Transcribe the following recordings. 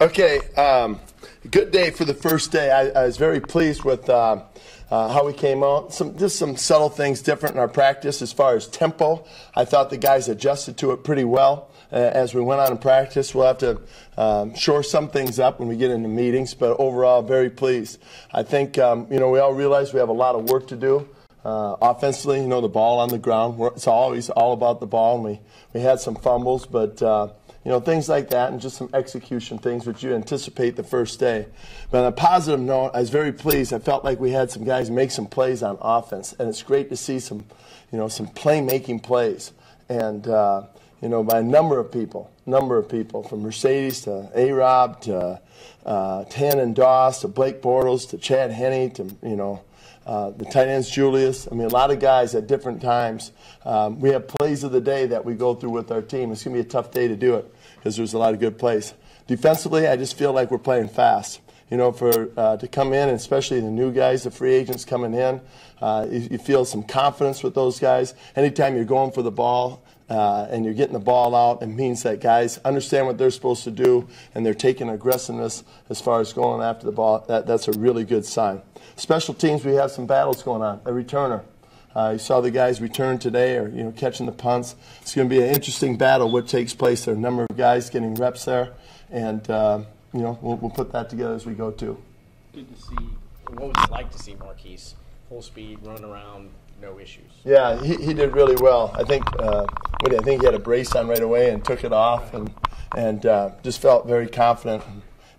Okay, good day for the first day. I was very pleased with how we came out. Just some subtle things different in our practice as far as tempo. I thought the guys adjusted to it pretty well as we went on in practice. We'll have to shore some things up when we get into meetings, but overall, very pleased. I think, we all realize we have a lot of work to do. Offensively, the ball on the ground. It's always all about the ball, and we had some fumbles, but things like that, and just some execution things which you anticipate the first day. But on a positive note, I was very pleased. I felt like we had some guys make some plays on offense, and it's great to see some playmaking plays, and by a number of people, from Mercedes to A-Rob to Tannen Doss to Blake Bortles to Chad Henne to the tight ends, Julius. A lot of guys at different times. We have plays of the day that we go through with our team. It's going to be a tough day to do it because there's a lot of good plays. Defensively, I just feel like we're playing fast. To come in, and especially the new guys, the free agents coming in, you feel some confidence with those guys. Anytime you're going for the ball and you're getting the ball out, it means that guys understand what they're supposed to do, and they're taking aggressiveness as far as going after the ball. That's a really good sign. Special teams, we have some battles going on. A returner. You saw the guys return today, or catching the punts. It's going to be an interesting battle. What takes place there? A number of guys getting reps there, and we'll put that together as we go too. Good to see. What was it like to see Marquise full speed, run around, no issues? Yeah, he did really well. I think he had a brace on right away and took it off, and just felt very confident.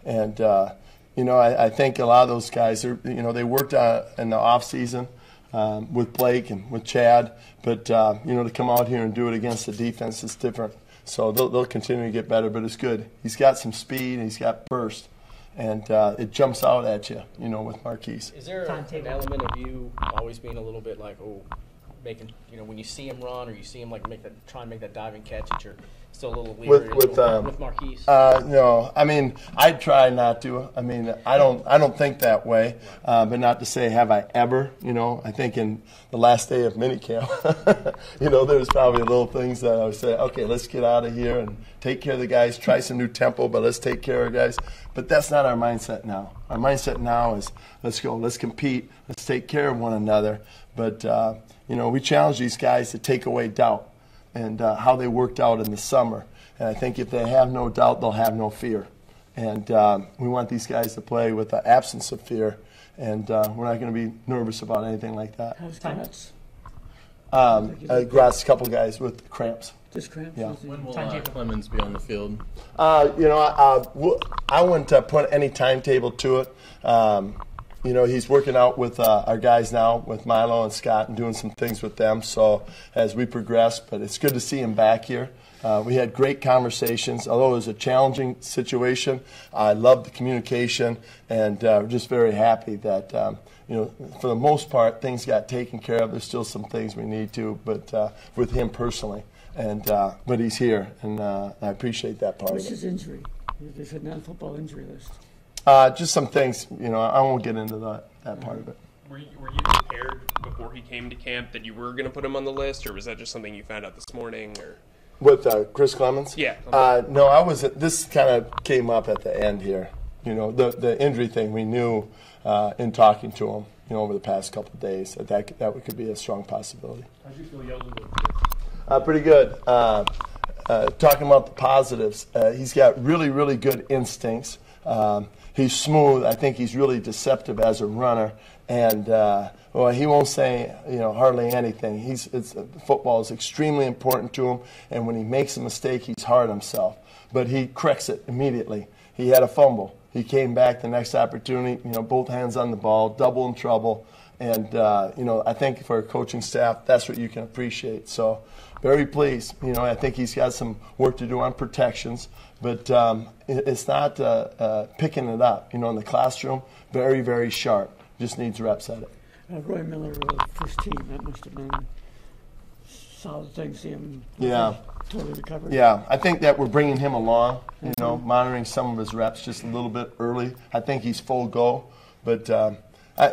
And I think a lot of those guys, they worked in the off season. With Blake and with Chad, but to come out here and do it against the defense is different. So they'll continue to get better, but it's good. He's got some speed and he's got burst, and it jumps out at you, with Marquise. Is there an element of you always being a little bit like, making, when you see him run or you see him try and make that diving catch that you're still a little leery with Marquise? No, I try not to. I don't think that way, but not to say have I ever. I think in the last day of minicamp, there's probably little things that I would say, okay, let's get out of here and take care of the guys, try some new tempo, but let's take care of guys. But that's not our mindset now. Our mindset now is let's go, let's compete, let's take care of one another. But we challenge these guys to take away doubt and how they worked out in the summer. And I think if they have no doubt, they'll have no fear. And we want these guys to play with the absence of fear. And we're not going to be nervous about anything like that. How's Clemens? A couple guys with cramps. Just cramps? Yeah. When will Clemens be on the field? I wouldn't put any timetable to it. He's working out with our guys now, with Milo and Scott, and doing some things with them. So as we progress, but it's good to see him back here. We had great conversations. Although it was a challenging situation, I loved the communication, and we're just very happy that, for the most part, things got taken care of. There's still some things we need to, but with him personally. And but he's here, and I appreciate that part of it. What's his injury? There's a non-football injury list. Just some things, I won't get into that part of it. Were you prepared before he came to camp that you were going to put him on the list, or was that just something you found out this morning? Or with Chris Clemens? Yeah. No, I wasn't. This kind of came up at the end here. The injury thing we knew in talking to him, over the past couple of days that could be a strong possibility. How'd you feel Yeldon with? Pretty good. Talking about the positives, he's got really, really good instincts. He's smooth. I think he's really deceptive as a runner, and he won't say hardly anything. Football is extremely important to him, and when he makes a mistake, he's hard on himself. But he corrects it immediately. He had a fumble. He came back the next opportunity. Both hands on the ball, double in trouble, and I think for a coaching staff, that's what you can appreciate. So very pleased. I think he's got some work to do on protections, but it's not picking it up. In the classroom, very, very sharp. Just needs reps at it. Roy Miller, first team, that must have been a solid thing to see him totally recovered. Yeah, I think that we're bringing him along, monitoring some of his reps just a little bit early. I think he's full go, but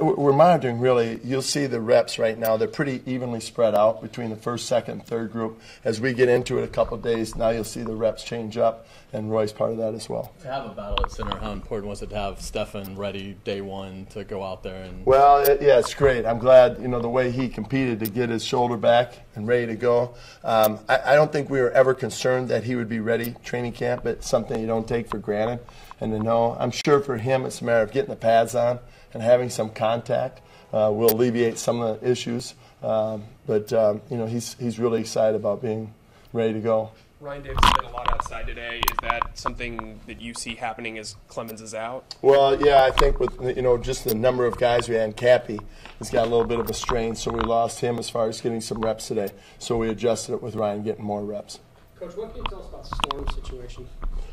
we're monitoring really. You'll see the reps right now. They're pretty evenly spread out between the first, second, and third group. As we get into it a couple of days, now you'll see the reps change up, and Roy's part of that as well. To have a battle at center, how important was it to have Stefan ready day one to go out there? Well, yeah, it's great. I'm glad, the way he competed to get his shoulder back and ready to go. I don't think we were ever concerned that he would be ready training camp. It's something you don't take for granted. And to know, I'm sure for him it's a matter of getting the pads on and having some contact will alleviate some of the issues. But he's really excited about being ready to go. Ryan Davis did a lot outside today. Is that something that you see happening as Clemens is out? Well, yeah, I think with just the number of guys we had, and Cappy has got a little bit of a strain, so we lost him as far as getting some reps today. So we adjusted it with Ryan getting more reps. Coach, what can you tell us about the Storm situation?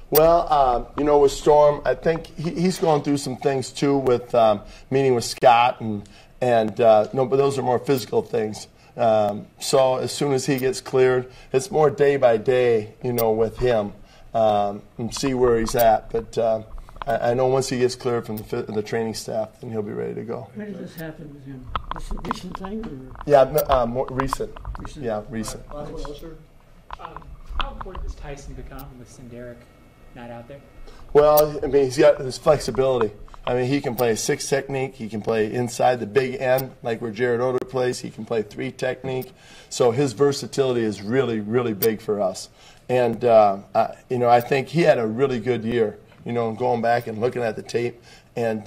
Well, with Storm, I think he's going through some things too with meeting with Scott but those are more physical things. So as soon as he gets cleared, it's more day by day, with him and see where he's at. But I know once he gets cleared from the training staff, then he'll be ready to go. When did this happen with him? This a recent thing? Or? Yeah, more recent. Recent? Yeah, recent. How important does Tyson become with Senderic not out there? Well, he's got his flexibility. He can play 6 technique. He can play inside the big end, like where Jared Oder plays. He can play 3 technique. So his versatility is really, really big for us. And, I think he had a really good year, going back and looking at the tape. And,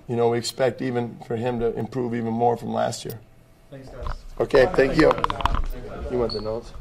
we expect even for him to improve even more from last year. Thanks, guys. Okay, thank you. You want the notes?